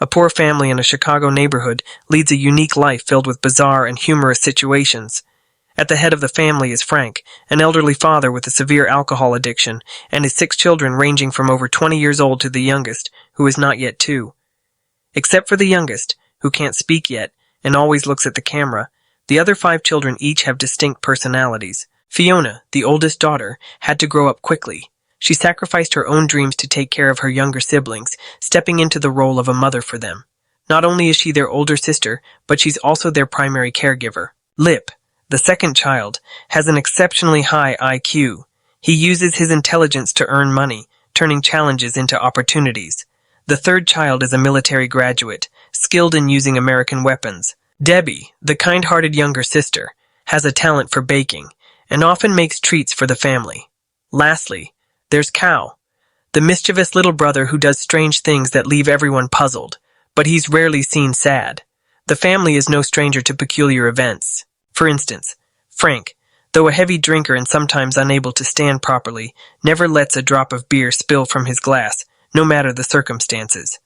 A poor family in a Chicago neighborhood leads a unique life filled with bizarre and humorous situations. At the head of the family is Frank, an elderly father with a severe alcohol addiction, and his 6 children ranging from over 20 years old to the youngest, who is not yet 2. Except for the youngest, who can't speak yet, and always looks at the camera, the other 5 children each have distinct personalities. Fiona, the oldest daughter, had to grow up quickly. She sacrificed her own dreams to take care of her younger siblings, stepping into the role of a mother for them. Not only is she their older sister, but she's also their primary caregiver. Lip, the second child, has an exceptionally high IQ. He uses his intelligence to earn money, turning challenges into opportunities. The third child is a military graduate, skilled in using American weapons. Debbie, the kind-hearted younger sister, has a talent for baking, and often makes treats for the family. Lastly, there's Cow, the mischievous little brother who does strange things that leave everyone puzzled, but he's rarely seen sad. The family is no stranger to peculiar events. For instance, Frank, though a heavy drinker and sometimes unable to stand properly, never lets a drop of beer spill from his glass, no matter the circumstances.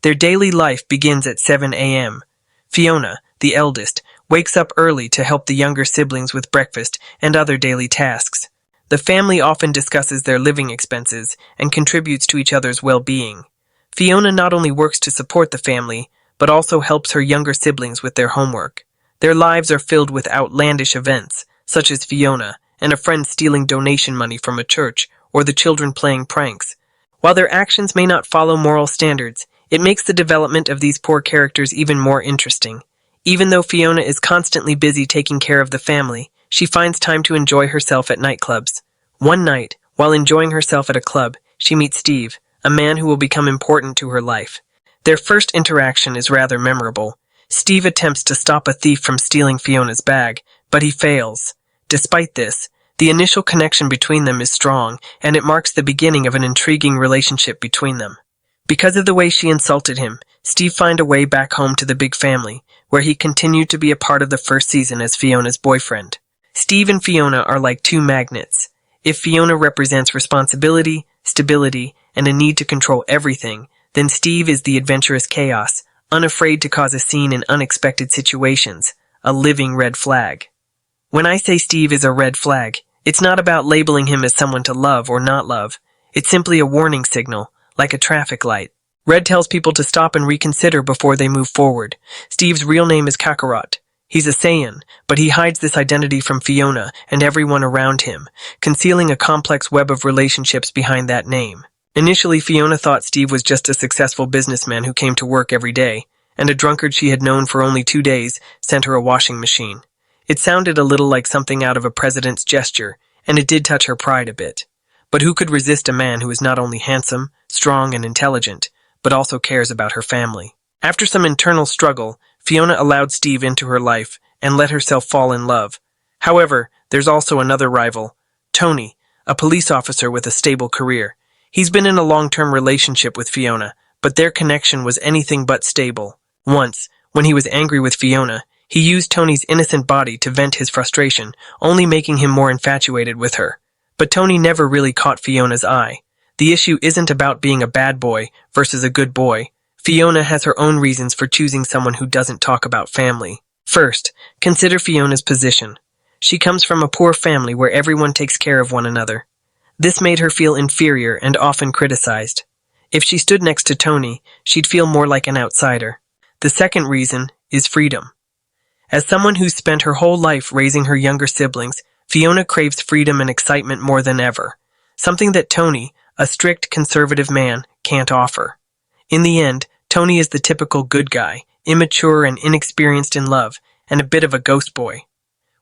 Their daily life begins at 7 a.m. Fiona, the eldest, wakes up early to help the younger siblings with breakfast and other daily tasks. The family often discusses their living expenses and contributes to each other's well-being. Fiona not only works to support the family, but also helps her younger siblings with their homework. Their lives are filled with outlandish events, such as Fiona and a friend stealing donation money from a church, or the children playing pranks. While their actions may not follow moral standards, it makes the development of these poor characters even more interesting. Even though Fiona is constantly busy taking care of the family, she finds time to enjoy herself at nightclubs. One night, while enjoying herself at a club, she meets Steve, a man who will become important to her life. Their first interaction is rather memorable. Steve attempts to stop a thief from stealing Fiona's bag, but he fails. Despite this, the initial connection between them is strong, and it marks the beginning of an intriguing relationship between them. Because of the way she insulted him, Steve finds a way back home to the big family, where he continued to be a part of the first season as Fiona's boyfriend. Steve and Fiona are like 2 magnets. If Fiona represents responsibility, stability, and a need to control everything, then Steve is the adventurous chaos, unafraid to cause a scene in unexpected situations, a living red flag. When I say Steve is a red flag, it's not about labeling him as someone to love or not love. It's simply a warning signal, like a traffic light. Red tells people to stop and reconsider before they move forward. Steve's real name is Kakarot. He's a Saiyan, but he hides this identity from Fiona and everyone around him, concealing a complex web of relationships behind that name. Initially, Fiona thought Steve was just a successful businessman who came to work every day, and a drunkard she had known for only 2 days sent her a washing machine. It sounded a little like something out of a president's gesture, and it did touch her pride a bit. But who could resist a man who is not only handsome, strong, and intelligent, but also cares about her family? After some internal struggle, Fiona allowed Steve into her life and let herself fall in love. However, there's also another rival, Tony, a police officer with a stable career. He's been in a long-term relationship with Fiona, but their connection was anything but stable. Once, when he was angry with Fiona, he used Tony's innocent body to vent his frustration, only making him more infatuated with her. But Tony never really caught Fiona's eye. The issue isn't about being a bad boy versus a good boy. Fiona has her own reasons for choosing someone who doesn't talk about family. First, consider Fiona's position. She comes from a poor family where everyone takes care of one another. This made her feel inferior and often criticized. If she stood next to Tony, she'd feel more like an outsider. The second reason is freedom. As someone who's spent her whole life raising her younger siblings, Fiona craves freedom and excitement more than ever, something that Tony, a strict conservative man, can't offer. In the end, Tony is the typical good guy, immature and inexperienced in love, and a bit of a ghost boy.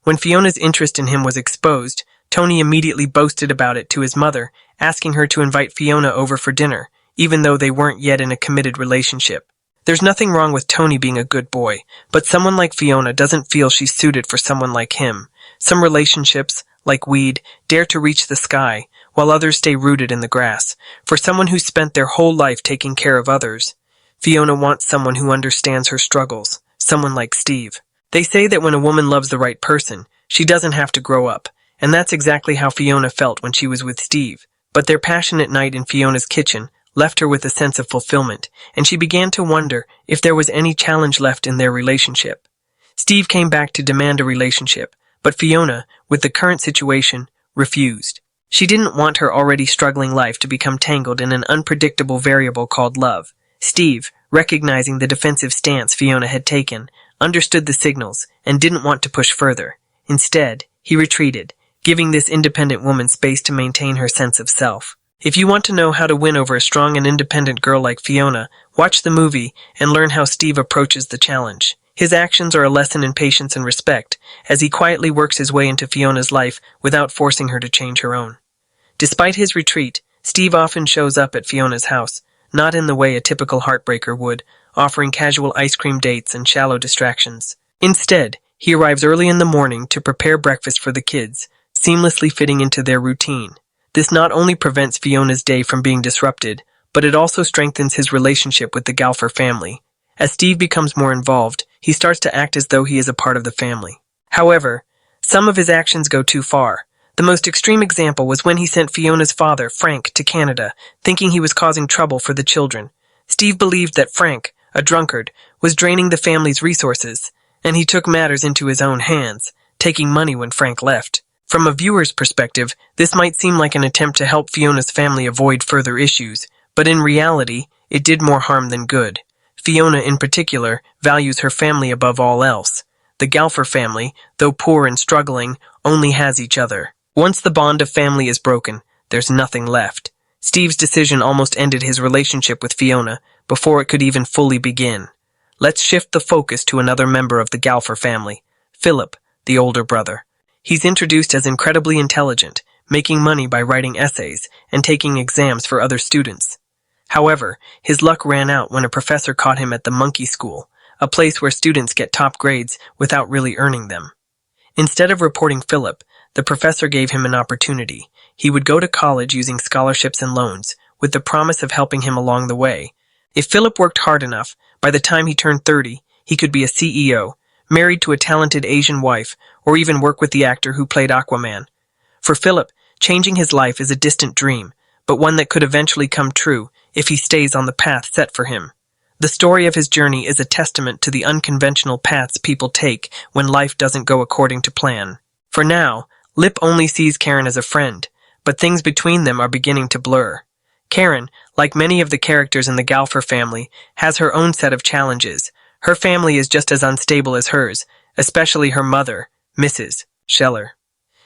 When Fiona's interest in him was exposed, Tony immediately boasted about it to his mother, asking her to invite Fiona over for dinner, even though they weren't yet in a committed relationship. There's nothing wrong with Tony being a good boy, but someone like Fiona doesn't feel she's suited for someone like him. Some relationships, like weed, dare to reach the sky, while others stay rooted in the grass. For someone who's spent their whole life taking care of others, Fiona wants someone who understands her struggles, someone like Steve. They say that when a woman loves the right person, she doesn't have to grow up, and that's exactly how Fiona felt when she was with Steve. But their passionate night in Fiona's kitchen left her with a sense of fulfillment, and she began to wonder if there was any challenge left in their relationship. Steve came back to demand a relationship, but Fiona, with the current situation, refused. She didn't want her already struggling life to become tangled in an unpredictable variable called love. Steve, recognizing the defensive stance Fiona had taken, understood the signals and didn't want to push further. Instead, he retreated, giving this independent woman space to maintain her sense of self. If you want to know how to win over a strong and independent girl like Fiona, watch the movie and learn how Steve approaches the challenge. His actions are a lesson in patience and respect, as he quietly works his way into Fiona's life without forcing her to change her own. Despite his retreat, Steve often shows up at Fiona's house, not in the way a typical heartbreaker would, offering casual ice cream dates and shallow distractions. Instead, he arrives early in the morning to prepare breakfast for the kids, seamlessly fitting into their routine. This not only prevents Fiona's day from being disrupted, but it also strengthens his relationship with the Galfer family. As Steve becomes more involved, he starts to act as though he is a part of the family. However, some of his actions go too far. The most extreme example was when he sent Fiona's father, Frank, to Canada, thinking he was causing trouble for the children. Steve believed that Frank, a drunkard, was draining the family's resources, and he took matters into his own hands, taking money when Frank left. From a viewer's perspective, this might seem like an attempt to help Fiona's family avoid further issues, but in reality, it did more harm than good. Fiona, in particular, values her family above all else. The Galfer family, though poor and struggling, only has each other. Once the bond of family is broken, there's nothing left. Steve's decision almost ended his relationship with Fiona before it could even fully begin. Let's shift the focus to another member of the Galfer family, Philip, the older brother. He's introduced as incredibly intelligent, making money by writing essays and taking exams for other students. However, his luck ran out when a professor caught him at the monkey school, a place where students get top grades without really earning them. Instead of reporting Philip, the professor gave him an opportunity. He would go to college using scholarships and loans, with the promise of helping him along the way. If Philip worked hard enough, by the time he turned 30, he could be a CEO, married to a talented Asian wife, or even work with the actor who played Aquaman. For Philip, changing his life is a distant dream, but one that could eventually come true if he stays on the path set for him. The story of his journey is a testament to the unconventional paths people take when life doesn't go according to plan. For now, Lip only sees Karen as a friend, but things between them are beginning to blur. Karen, like many of the characters in the Galfer family, has her own set of challenges. Her family is just as unstable as hers, especially her mother, Mrs. Scheller.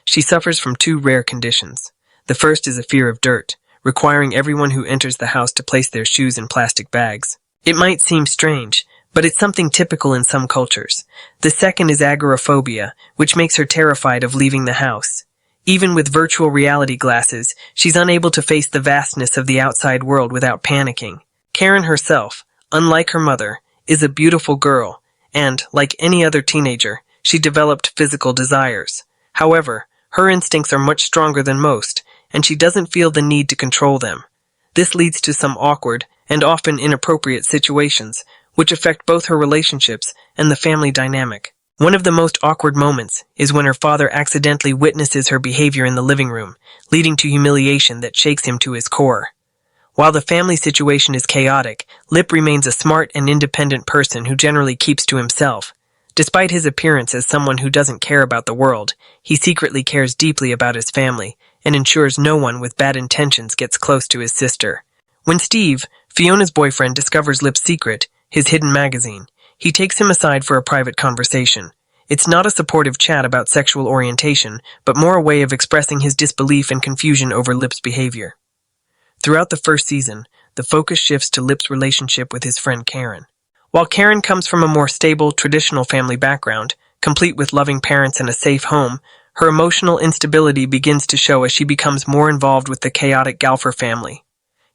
She suffers from two rare conditions. The first is a fear of dirt, requiring everyone who enters the house to place their shoes in plastic bags. It might seem strange, but it's something typical in some cultures. The second is agoraphobia, which makes her terrified of leaving the house. Even with virtual reality glasses, she's unable to face the vastness of the outside world without panicking. Karen herself, unlike her mother, is a beautiful girl, and, like any other teenager, she developed physical desires. However, her instincts are much stronger than most, and she doesn't feel the need to control them. This leads to some awkward and often inappropriate situations, which affect both her relationships and the family dynamic. One of the most awkward moments is when her father accidentally witnesses her behavior in the living room, leading to humiliation that shakes him to his core. While the family situation is chaotic, Lip remains a smart and independent person who generally keeps to himself. Despite his appearance as someone who doesn't care about the world, he secretly cares deeply about his family and ensures no one with bad intentions gets close to his sister. When Steve, Fiona's boyfriend, discovers Lip's secret, his hidden magazine, he takes him aside for a private conversation. It's not a supportive chat about sexual orientation, but more a way of expressing his disbelief and confusion over Lip's behavior. Throughout the first season, the focus shifts to Lip's relationship with his friend Karen. While Karen comes from a more stable, traditional family background, complete with loving parents and a safe home, her emotional instability begins to show as she becomes more involved with the chaotic Galfer family.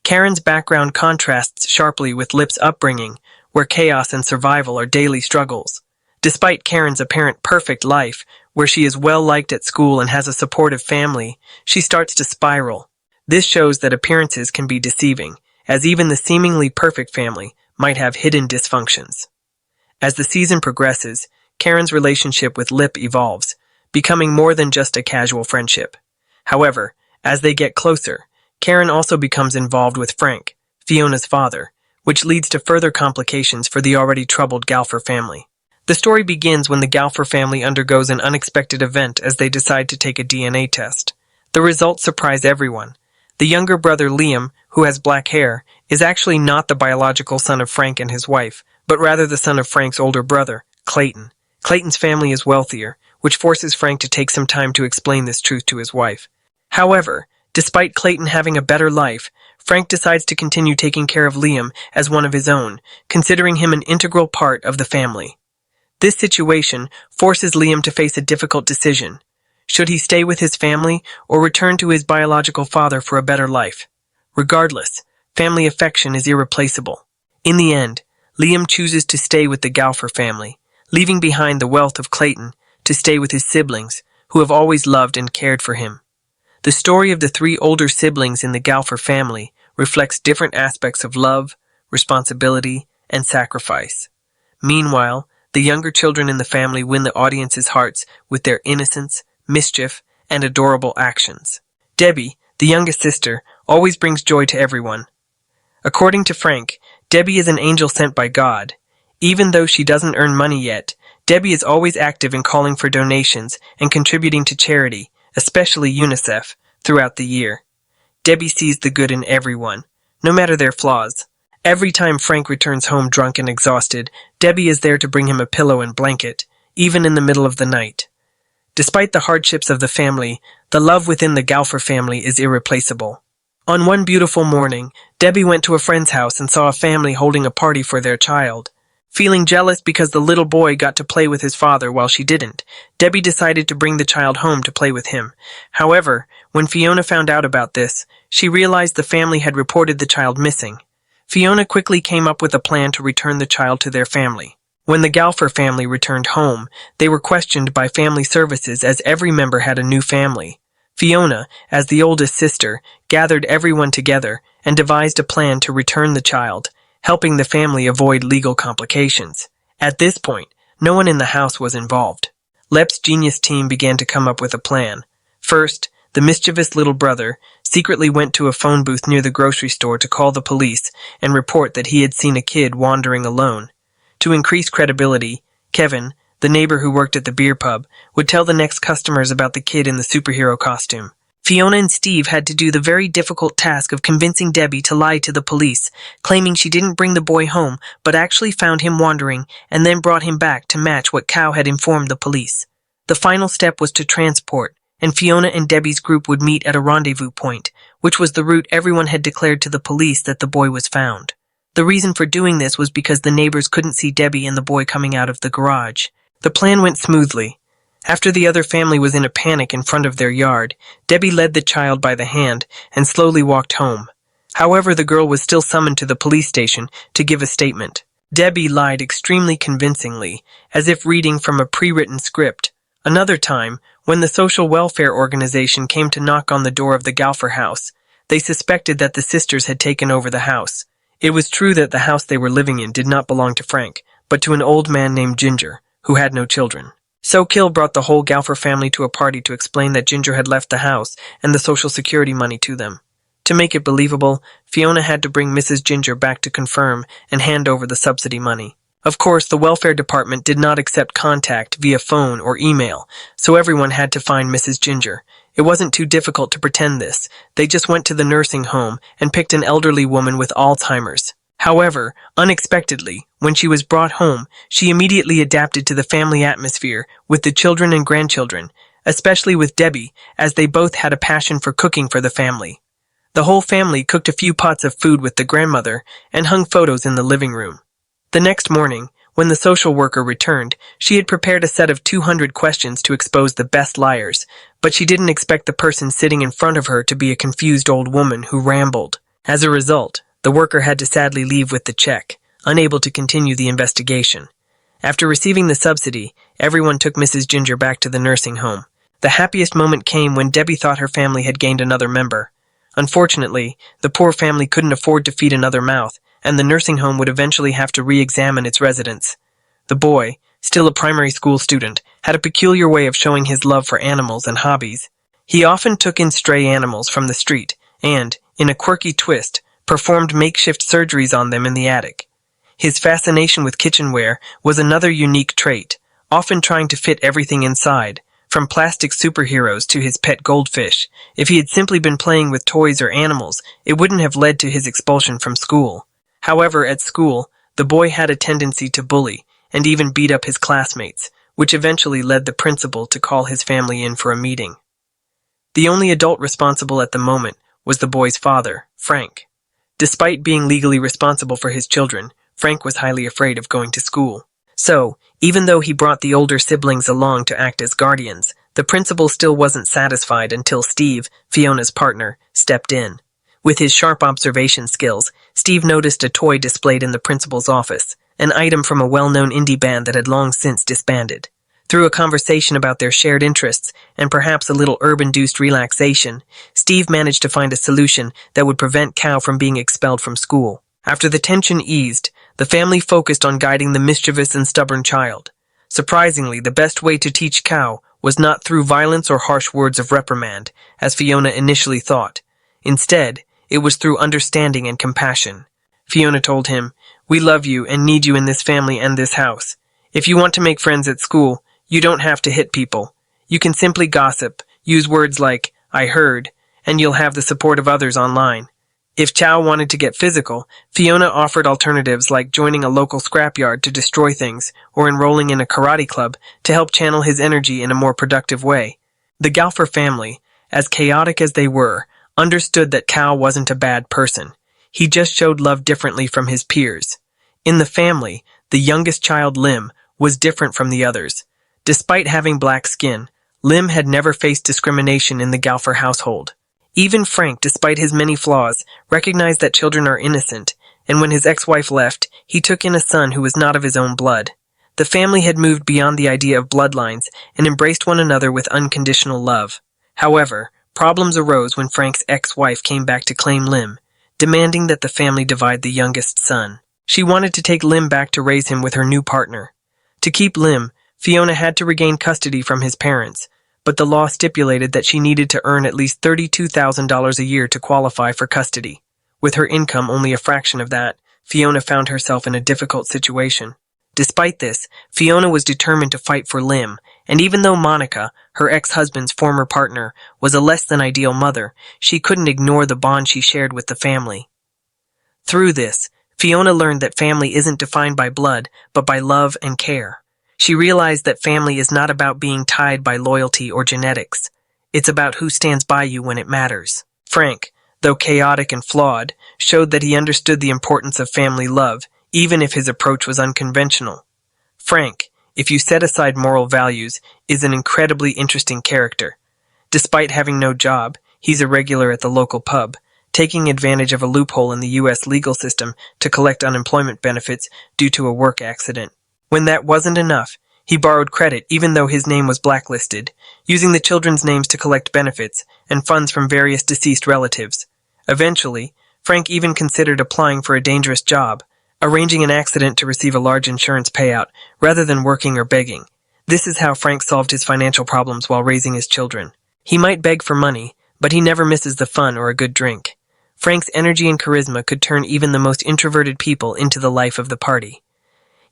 Karen's background contrasts sharply with Lip's upbringing, where chaos and survival are daily struggles. Despite Karen's apparent perfect life, where she is well-liked at school and has a supportive family, she starts to spiral. This shows that appearances can be deceiving, as even the seemingly perfect family might have hidden dysfunctions. As the season progresses, Karen's relationship with Lip evolves, becoming more than just a casual friendship. However, as they get closer, Karen also becomes involved with Frank, Fiona's father, which leads to further complications for the already troubled Galfer family. The story begins when the Galfer family undergoes an unexpected event as they decide to take a DNA test. The results surprise everyone. The younger brother Liam, who has black hair, is actually not the biological son of Frank and his wife, but rather the son of Frank's older brother, Clayton. Clayton's family is wealthier, which forces Frank to take some time to explain this truth to his wife. However, despite Clayton having a better life, Frank decides to continue taking care of Liam as one of his own, considering him an integral part of the family. This situation forces Liam to face a difficult decision. Should he stay with his family or return to his biological father for a better life? Regardless, family affection is irreplaceable. In the end, Liam chooses to stay with the Galfer family, leaving behind the wealth of Clayton to stay with his siblings, who have always loved and cared for him. The story of the three older siblings in the Galfer family reflects different aspects of love, responsibility, and sacrifice. Meanwhile, the younger children in the family win the audience's hearts with their innocence, mischief, and adorable actions. Debbie, the youngest sister, always brings joy to everyone. According to Frank, Debbie is an angel sent by God. Even though she doesn't earn money yet, Debbie is always active in calling for donations and contributing to charity, especially UNICEF, throughout the year. Debbie sees the good in everyone, no matter their flaws. Every time Frank returns home drunk and exhausted, Debbie is there to bring him a pillow and blanket, even in the middle of the night. Despite the hardships of the family, the love within the Galfer family is irreplaceable. On one beautiful morning, Debbie went to a friend's house and saw a family holding a party for their child. Feeling jealous because the little boy got to play with his father while she didn't, Debbie decided to bring the child home to play with him. However, when Fiona found out about this, she realized the family had reported the child missing. Fiona quickly came up with a plan to return the child to their family. When the Galfer family returned home, they were questioned by family services as every member had a new family. Fiona, as the oldest sister, gathered everyone together and devised a plan to return the child, helping the family avoid legal complications. At this point, no one in the house was involved. Lep's genius team began to come up with a plan. First, the mischievous little brother secretly went to a phone booth near the grocery store to call the police and report that he had seen a kid wandering alone. To increase credibility, Kevin, the neighbor who worked at the beer pub, would tell the next customers about the kid in the superhero costume. Fiona and Steve had to do the very difficult task of convincing Debbie to lie to the police, claiming she didn't bring the boy home but actually found him wandering and then brought him back to match what Cow had informed the police. The final step was to transport, and Fiona and Debbie's group would meet at a rendezvous point, which was the route everyone had declared to the police that the boy was found. The reason for doing this was because the neighbors couldn't see Debbie and the boy coming out of the garage. The plan went smoothly. After the other family was in a panic in front of their yard, Debbie led the child by the hand and slowly walked home. However, the girl was still summoned to the police station to give a statement. Debbie lied extremely convincingly, as if reading from a pre-written script. Another time, when the social welfare organization came to knock on the door of the Galfer house, they suspected that the sisters had taken over the house. It was true that the house they were living in did not belong to Frank, but to an old man named Ginger, who had no children. So Kill brought the whole Galfer family to a party to explain that Ginger had left the house and the social security money to them. To make it believable, Fiona had to bring Mrs. Ginger back to confirm and hand over the subsidy money. Of course, the welfare department did not accept contact via phone or email, so everyone had to find Mrs. Ginger. It wasn't too difficult to pretend this. They just went to the nursing home and picked an elderly woman with Alzheimer's. However, unexpectedly, when she was brought home, she immediately adapted to the family atmosphere with the children and grandchildren, especially with Debbie, as they both had a passion for cooking for the family. The whole family cooked a few pots of food with the grandmother and hung photos in the living room. The next morning, when the social worker returned, she had prepared a set of 200 questions to expose the best liars, but she didn't expect the person sitting in front of her to be a confused old woman who rambled. As a result, the worker had to sadly leave with the check, unable to continue the investigation. After receiving the subsidy, everyone took Mrs. Ginger back to the nursing home. The happiest moment came when Debbie thought her family had gained another member. Unfortunately, the poor family couldn't afford to feed another mouth, and the nursing home would eventually have to re-examine its residents. The boy, still a primary school student, had a peculiar way of showing his love for animals and hobbies. He often took in stray animals from the street and, in a quirky twist, performed makeshift surgeries on them in the attic. His fascination with kitchenware was another unique trait, often trying to fit everything inside, from plastic superheroes to his pet goldfish. If he had simply been playing with toys or animals, it wouldn't have led to his expulsion from school. However, at school, the boy had a tendency to bully and even beat up his classmates, which eventually led the principal to call his family in for a meeting. The only adult responsible at the moment was the boy's father, Frank. Despite being legally responsible for his children, Frank was highly afraid of going to school. So, even though he brought the older siblings along to act as guardians, the principal still wasn't satisfied until Steve, Fiona's partner, stepped in. With his sharp observation skills, Steve noticed a toy displayed in the principal's office, an item from a well-known indie band that had long since disbanded. Through a conversation about their shared interests and perhaps a little herb-induced relaxation, Steve managed to find a solution that would prevent Cow from being expelled from school. After the tension eased, the family focused on guiding the mischievous and stubborn child. Surprisingly, the best way to teach Cow was not through violence or harsh words of reprimand, as Fiona initially thought. Instead, it was through understanding and compassion. Fiona told him, "We love you and need you in this family and this house. If you want to make friends at school, you don't have to hit people. You can simply gossip, use words like, 'I heard,' and you'll have the support of others online." If Chow wanted to get physical, Fiona offered alternatives like joining a local scrapyard to destroy things or enrolling in a karate club to help channel his energy in a more productive way. The Galfer family, as chaotic as they were, understood that Cow wasn't a bad person. He just showed love differently from his peers. In the family, the youngest child, Lim, was different from the others. Despite having black skin, Lim had never faced discrimination in the Galfer household. Even Frank, despite his many flaws, recognized that children are innocent, and when his ex-wife left, he took in a son who was not of his own blood. The family had moved beyond the idea of bloodlines and embraced one another with unconditional love. However, problems arose when Frank's ex-wife came back to claim Lim, demanding that the family divide the youngest son. She wanted to take Lim back to raise him with her new partner. To keep Lim, Fiona had to regain custody from his parents, but the law stipulated that she needed to earn at least $32,000 a year to qualify for custody. With her income only a fraction of that, Fiona found herself in a difficult situation. Despite this, Fiona was determined to fight for Lim, and even though Monica, her ex-husband's former partner, was a less-than-ideal mother, she couldn't ignore the bond she shared with the family. Through this, Fiona learned that family isn't defined by blood, but by love and care. She realized that family is not about being tied by loyalty or genetics. It's about who stands by you when it matters. Frank, though chaotic and flawed, showed that he understood the importance of family love, even if his approach was unconventional. Frank, if you set aside moral values, is an incredibly interesting character. Despite having no job, he's a regular at the local pub, taking advantage of a loophole in the U.S. legal system to collect unemployment benefits due to a work accident. When that wasn't enough, he borrowed credit even though his name was blacklisted, using the children's names to collect benefits and funds from various deceased relatives. Eventually, Frank even considered applying for a dangerous job, arranging an accident to receive a large insurance payout rather than working or begging. This is how Frank solved his financial problems while raising his children. He might beg for money, but he never misses the fun or a good drink. Frank's energy and charisma could turn even the most introverted people into the life of the party.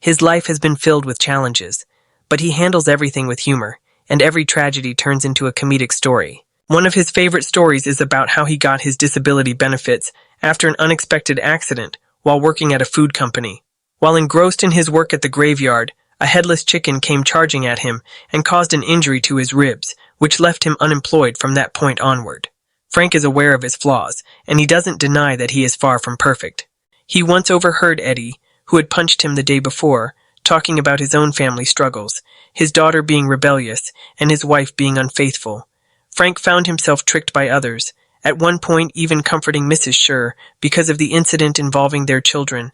His life has been filled with challenges, but he handles everything with humor, and every tragedy turns into a comedic story. One of his favorite stories is about how he got his disability benefits after an unexpected accident while working at a food company. While engrossed in his work at the graveyard, a headless chicken came charging at him and caused an injury to his ribs, which left him unemployed from that point onward. Frank is aware of his flaws, and he doesn't deny that he is far from perfect. He once overheard Eddie, who had punched him the day before, talking about his own family struggles, his daughter being rebellious, and his wife being unfaithful. Frank found himself tricked by others, at one point even comforting Mrs. Schur because of the incident involving their children.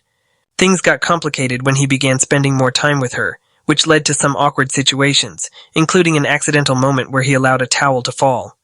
Things got complicated when he began spending more time with her, which led to some awkward situations, including an accidental moment where he allowed a towel to fall.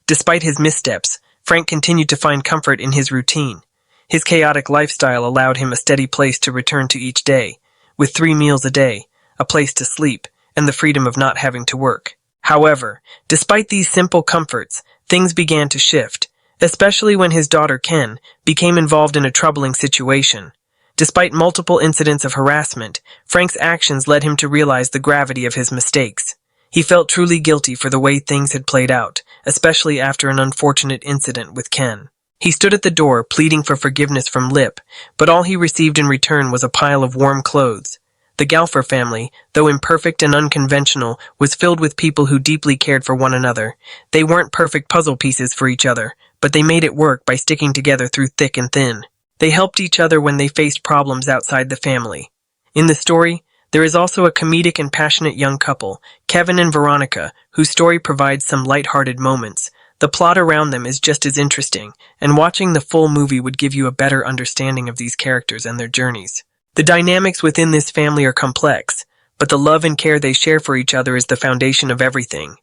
Despite his missteps, Frank continued to find comfort in his routine. His chaotic lifestyle allowed him a steady place to return to each day, with 3 meals a day, a place to sleep, and the freedom of not having to work. However, despite these simple comforts, things began to shift, especially when his daughter Ken became involved in a troubling situation. Despite multiple incidents of harassment, Frank's actions led him to realize the gravity of his mistakes. He felt truly guilty for the way things had played out, especially after an unfortunate incident with Ken. He stood at the door, pleading for forgiveness from Lip, but all he received in return was a pile of warm clothes. The Galfer family, though imperfect and unconventional, was filled with people who deeply cared for one another. They weren't perfect puzzle pieces for each other, but they made it work by sticking together through thick and thin. They helped each other when they faced problems outside the family. In the story, there is also a comedic and passionate young couple, Kevin and Veronica, whose story provides some light-hearted moments. The plot around them is just as interesting, and watching the full movie would give you a better understanding of these characters and their journeys. The dynamics within this family are complex, but the love and care they share for each other is the foundation of everything.